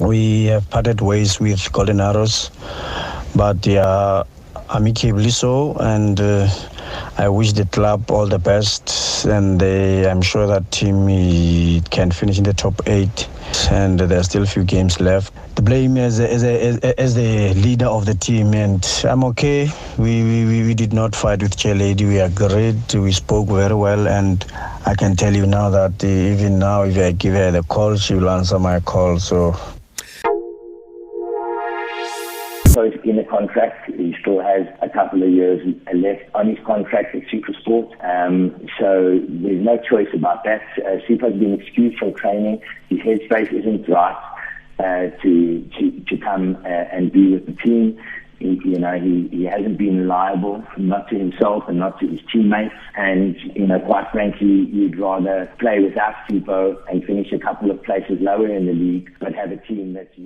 We have parted ways with Golden Arrows, but yeah, amicably so, and I wish the club all the best, and I'm sure that team can finish in the top 8, and there are still a few games left. The blame as the leader of the team, and I'm okay. We did not fight with Chairlady. We agreed. We spoke very well, and I can tell you now that even now, if I give her the call, she will answer my call. So he's in a contract. He still has a couple of years left on his contract at Supersport. So there's no choice about that. Sipho's been excused from training. His headspace isn't right to come and be with the team. He hasn't been reliable, not to himself and not to his teammates. And, quite frankly, you'd rather play without Sipho and finish a couple of places lower in the league, but have a team that's